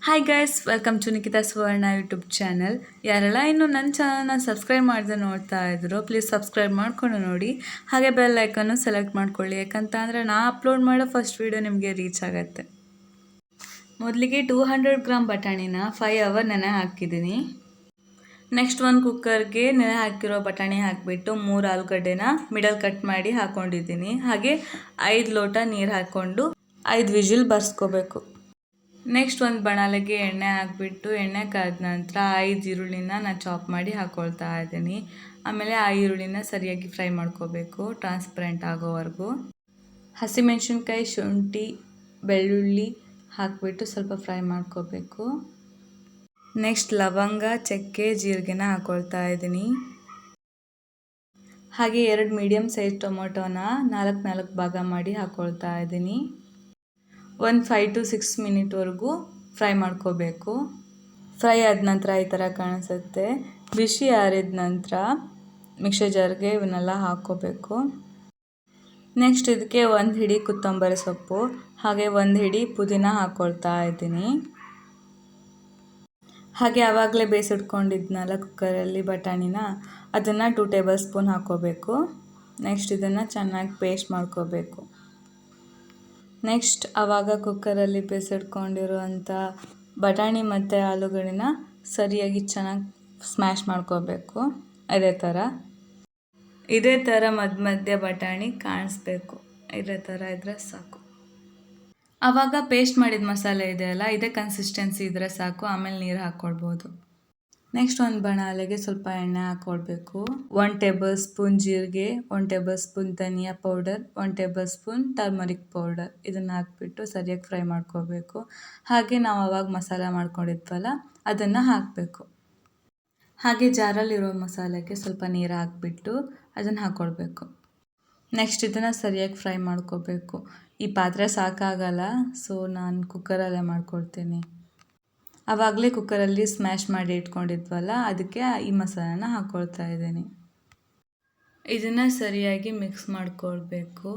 Hi guys, welcome to Nikhita Suvarna YouTube channel. ಯಾರೆಲ್ಲ ಇನ್ನೂ ನನ್ನ ಚಾನಲ್ನ ಸಬ್ಸ್ಕ್ರೈಬ್ ಮಾಡದೆ ನೋಡ್ತಾ ಇದ್ರು, ಪ್ಲೀಸ್ ಸಬ್ಸ್ಕ್ರೈಬ್ ಮಾಡ್ಕೊಂಡು ನೋಡಿ. ಹಾಗೆ ಬೆಲ್ ಐಕನ್ನು ಸೆಲೆಕ್ಟ್ ಮಾಡ್ಕೊಳ್ಳಿ, ಯಾಕಂತ ಅಂದರೆ ನಾ ಅಪ್ಲೋಡ್ ಮಾಡೋ ಫಸ್ಟ್ ವೀಡಿಯೋ ನಿಮಗೆ ರೀಚ್ ಆಗುತ್ತೆ. ಮೊದಲಿಗೆ 200 ಗ್ರಾಮ್ ಬಟಾಣಿನ 5 ಅವರ್ ನೆನೆ ಹಾಕಿದ್ದೀನಿ. ನೆಕ್ಸ್ಟ್ ಒಂದು ಕುಕ್ಕರ್ಗೆ ನೆನೆ ಹಾಕಿರೋ ಬಟಾಣಿ ಹಾಕಿಬಿಟ್ಟು 3 ಆಲೂಗಡ್ಡೆನ ಮಿಡಲ್ ಕಟ್ ಮಾಡಿ ಹಾಕ್ಕೊಂಡಿದ್ದೀನಿ. ಹಾಗೆ 5 ಲೋಟ ನೀರು ಹಾಕ್ಕೊಂಡು 5 ವಿಜಿಲ್ ಬರ್ಸ್ಕೋಬೇಕು. ನೆಕ್ಸ್ಟ್ ಒಂದು ಬಾಣಲೆಗೆ ಎಣ್ಣೆ ಹಾಕ್ಬಿಟ್ಟು ಎಣ್ಣೆ ಕಾದ ನಂತರ 5 ಈರುಳ್ಳಿನ ನಾನು ಚಾಪ್ ಮಾಡಿ ಹಾಕ್ಕೊಳ್ತಾ ಇದ್ದೀನಿ. ಆಮೇಲೆ ಆ ಈರುಳ್ಳಿನ ಸರಿಯಾಗಿ ಫ್ರೈ ಮಾಡ್ಕೋಬೇಕು, ಟ್ರಾನ್ಸ್ಪರೆಂಟ್ ಆಗೋವರೆಗೂ. ಹಸಿಮೆಣಸಿನ್ಕಾಯಿ, ಶುಂಠಿ, ಬೆಳ್ಳುಳ್ಳಿ ಹಾಕಿಬಿಟ್ಟು ಸ್ವಲ್ಪ ಫ್ರೈ ಮಾಡ್ಕೋಬೇಕು. ನೆಕ್ಸ್ಟ್ ಲವಂಗ, ಚಕ್ಕೆ, ಜೀರಿಗೆನ ಹಾಕ್ಕೊಳ್ತಾ ಇದ್ದೀನಿ. ಹಾಗೆ 2 ಮೀಡಿಯಮ್ ಸೈಜ್ ಟೊಮೊಟೊನ 4 ಭಾಗ ಮಾಡಿ ಹಾಕ್ಕೊಳ್ತಾ ಇದ್ದೀನಿ. ಒಂದು 5 to 6 ಮಿನಿಟ್ವರೆಗೂ ಫ್ರೈ ಮಾಡ್ಕೋಬೇಕು. ಫ್ರೈ ಆದ ನಂತರ ಈ ಥರ ಕಾಣಿಸುತ್ತೆ. ಬಿಸಿ ಆರಿದ ನಂತರ ಮಿಕ್ಸರ್ ಜಾರ್ಗೆ ಇವನ್ನೆಲ್ಲ ಹಾಕ್ಕೋಬೇಕು. ನೆಕ್ಸ್ಟ್ ಇದಕ್ಕೆ 1 ಹಿಡಿ ಕೊತ್ತಂಬರಿ ಸೊಪ್ಪು ಹಾಗೆ 1 ಹಿಡಿ ಪುದೀನ ಹಾಕ್ಕೊಳ್ತಾ ಇದ್ದೀನಿ. ಹಾಗೆ ಆವಾಗಲೇ ಬೇಯಿಸಿಟ್ಕೊಂಡಿದ್ನಲ್ಲ ಕುಕ್ಕರಲ್ಲಿ ಬಟಾಣಿನ, ಅದನ್ನು 2 ಟೇಬಲ್ ಸ್ಪೂನ್ ಹಾಕ್ಕೋಬೇಕು. ನೆಕ್ಸ್ಟ್ ಇದನ್ನು ಚೆನ್ನಾಗಿ ಪೇಸ್ಟ್ ಮಾಡ್ಕೋಬೇಕು. ನೆಕ್ಸ್ಟ್ ಆವಾಗ ಕುಕ್ಕರಲ್ಲಿ ಬೇಯಿಸಿಟ್ಕೊಂಡಿರುವಂಥ ಬಟಾಣಿ ಮತ್ತು ಆಲೂಗಡ್ಡೆನ ಸರಿಯಾಗಿ ಚೆನ್ನಾಗಿ ಸ್ಮ್ಯಾಶ್ ಮಾಡ್ಕೋಬೇಕು. ಇದೇ ಥರ ಮಧ್ಯ ಬಟಾಣಿ ಕಾಣಿಸ್ಬೇಕು. ಇದೇ ಥರ ಇದ್ದರೆ ಸಾಕು. ಆವಾಗ ಪೇಸ್ಟ್ ಮಾಡಿದ ಮಸಾಲೆ ಇದೆಯಲ್ಲ, ಇದೇ ಕನ್ಸಿಸ್ಟೆನ್ಸಿ ಇದ್ದರೆ ಸಾಕು. ಆಮೇಲೆ ನೀರು ಹಾಕ್ಕೊಳ್ಬೋದು. ನೆಕ್ಸ್ಟ್ ಒಂದು ಬಾಣಲೆಗೆ ಸ್ವಲ್ಪ ಎಣ್ಣೆ ಹಾಕ್ಕೊಳ್ಬೇಕು. 1 ಟೇಬಲ್ ಸ್ಪೂನ್ ಜೀರಿಗೆ, 1 ಟೇಬಲ್ ಸ್ಪೂನ್ ಧನಿಯಾ powder, 1 tablespoon turmeric powder ಇದನ್ನು ಹಾಕ್ಬಿಟ್ಟು ಸರಿಯಾಗಿ ಫ್ರೈ ಮಾಡ್ಕೋಬೇಕು. ಹಾಗೆ ನಾವು ಆವಾಗ ಮಸಾಲ ಮಾಡ್ಕೊಂಡಿದ್ವಲ್ಲ ಅದನ್ನು ಹಾಕಬೇಕು. ಹಾಗೆ ಜಾರಲ್ಲಿರೋ ಮಸಾಲೆಗೆ ಸ್ವಲ್ಪ ನೀರು ಹಾಕ್ಬಿಟ್ಟು ಅದನ್ನು ಹಾಕ್ಕೊಳ್ಬೇಕು. ನೆಕ್ಸ್ಟ್ ಇದನ್ನು ಸರಿಯಾಗಿ ಫ್ರೈ ಮಾಡ್ಕೋಬೇಕು. ಈ ಪಾತ್ರೆ ಸಾಕಾಗಲ್ಲ, ಸೊ ನಾನು ಕುಕ್ಕರಲ್ಲೇ ಮಾಡ್ಕೊಳ್ತೀನಿ. ಆವಾಗಲೇ ಕುಕ್ಕರಲ್ಲಿ ಸ್ಮ್ಯಾಶ್ ಮಾಡಿ ಇಟ್ಕೊಂಡಿದ್ವಲ್ಲ, ಅದಕ್ಕೆ ಈ ಮಸಾಲೆನ ಹಾಕ್ಕೊಳ್ತಾ ಇದ್ದೀನಿ. ಇದನ್ನು ಸರಿಯಾಗಿ ಮಿಕ್ಸ್ ಮಾಡ್ಕೊಳ್ಬೇಕು.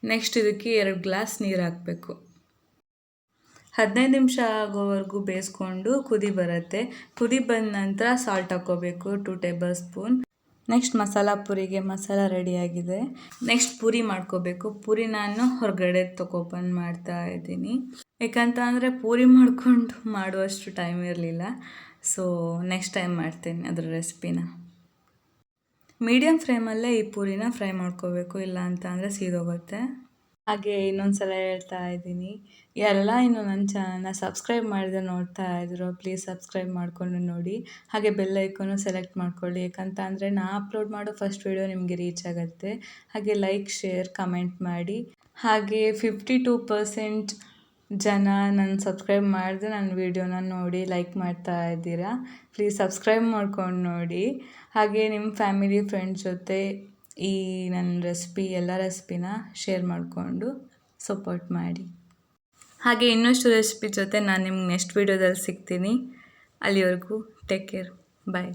ನೆಕ್ಸ್ಟ್ ಇದಕ್ಕೆ 2 ಗ್ಲಾಸ್ ನೀರು ಹಾಕಬೇಕು. 15 ನಿಮಿಷ ಆಗೋವರೆಗೂ ಬೇಯಿಸ್ಕೊಂಡು ಕುದಿ ಬರುತ್ತೆ. ಕುದಿ ಬಂದ ನಂತರ ಸಾಲ್ಟ್ ಹಾಕ್ಕೋಬೇಕು, 2 ಟೇಬಲ್ ಸ್ಪೂನ್. ನೆಕ್ಸ್ಟ್ ಮಸಾಲ ಪೂರಿಗೆ ಮಸಾಲ ರೆಡಿಯಾಗಿದೆ. ನೆಕ್ಸ್ಟ್ ಪೂರಿ ಮಾಡ್ಕೋಬೇಕು. ಪೂರಿ ನಾನು ಹೊರಗಡೆ ತೊಗೊಬಂದು ಮಾಡ್ತಾ ಇದ್ದೀನಿ. ಯಾಕಂತ ಅಂದರೆ ಪೂರಿ ಮಾಡ್ಕೊಂಡು ಮಾಡುವಷ್ಟು ಟೈಮ್ ಇರಲಿಲ್ಲ, ಸೊ ನೆಕ್ಸ್ಟ್ ಟೈಮ್ ಮಾಡ್ತೀನಿ ಅದರ ರೆಸಿಪಿನ. ಮೀಡಿಯಮ್ ಫ್ಲೇಮಲ್ಲೇ ಈ ಪೂರಿನ ಫ್ರೈ ಮಾಡ್ಕೋಬೇಕು, ಇಲ್ಲ ಅಂತ ಅಂದರೆ ಸೀದೋಗುತ್ತೆ. ಹಾಗೆ ಇನ್ನೊಂದು ಸಲ ಹೇಳ್ತಾ ಇದ್ದೀನಿ, ಯಾರೆಲ್ಲ ಇನ್ನು ನನ್ನ ಚಾನಲ್ನ ಸಬ್ಸ್ಕ್ರೈಬ್ ಮಾಡಿದ್ರೆ ನೋಡ್ತಾ ಇದ್ರು, ಪ್ಲೀಸ್ ಸಬ್ಸ್ಕ್ರೈಬ್ ಮಾಡಿಕೊಂಡು ನೋಡಿ. ಹಾಗೆ ಬೆಲ್ ಐಕನ್ನು ಸೆಲೆಕ್ಟ್ ಮಾಡ್ಕೊಳ್ಳಿ, ಯಾಕಂತ ಅಂದರೆ ನಾ ಅಪ್ಲೋಡ್ ಮಾಡೋ ಫಸ್ಟ್ ವೀಡಿಯೋ ನಿಮಗೆ ರೀಚ್ ಆಗುತ್ತೆ. ಹಾಗೆ ಲೈಕ್, ಶೇರ್, ಕಮೆಂಟ್ ಮಾಡಿ. ಹಾಗೆ 52% ಜನ ನನ್ನ ಸಬ್ಸ್ಕ್ರೈಬ್ ಮಾಡಿದ್ರೆ ನನ್ನ ವೀಡಿಯೋನ ನೋಡಿ ಲೈಕ್ ಮಾಡ್ತಾ ಇದ್ದೀರಾ. ಪ್ಲೀಸ್ ಸಬ್ಸ್ಕ್ರೈಬ್ ಮಾಡ್ಕೊಂಡು ನೋಡಿ. ಹಾಗೆ ನಿಮ್ಮ ಫ್ಯಾಮಿಲಿ, ಫ್ರೆಂಡ್ಸ್ ಜೊತೆ ಈ ನನ್ನ ಎಲ್ಲ ರೆಸಿಪಿನ ಶೇರ್ ಮಾಡಿಕೊಂಡು ಸಪೋರ್ಟ್ ಮಾಡಿ. ಹಾಗೆ ಇನ್ನಷ್ಟು ರೆಸಿಪಿ ಜೊತೆ ನಾನು ನಿಮ್ಗೆ ನೆಕ್ಸ್ಟ್ ವೀಡಿಯೋದಲ್ಲಿ ಸಿಗ್ತೀನಿ. ಅಲ್ಲಿವರೆಗೂ ಟೇಕ್ ಕೇರ್, ಬಾಯ್.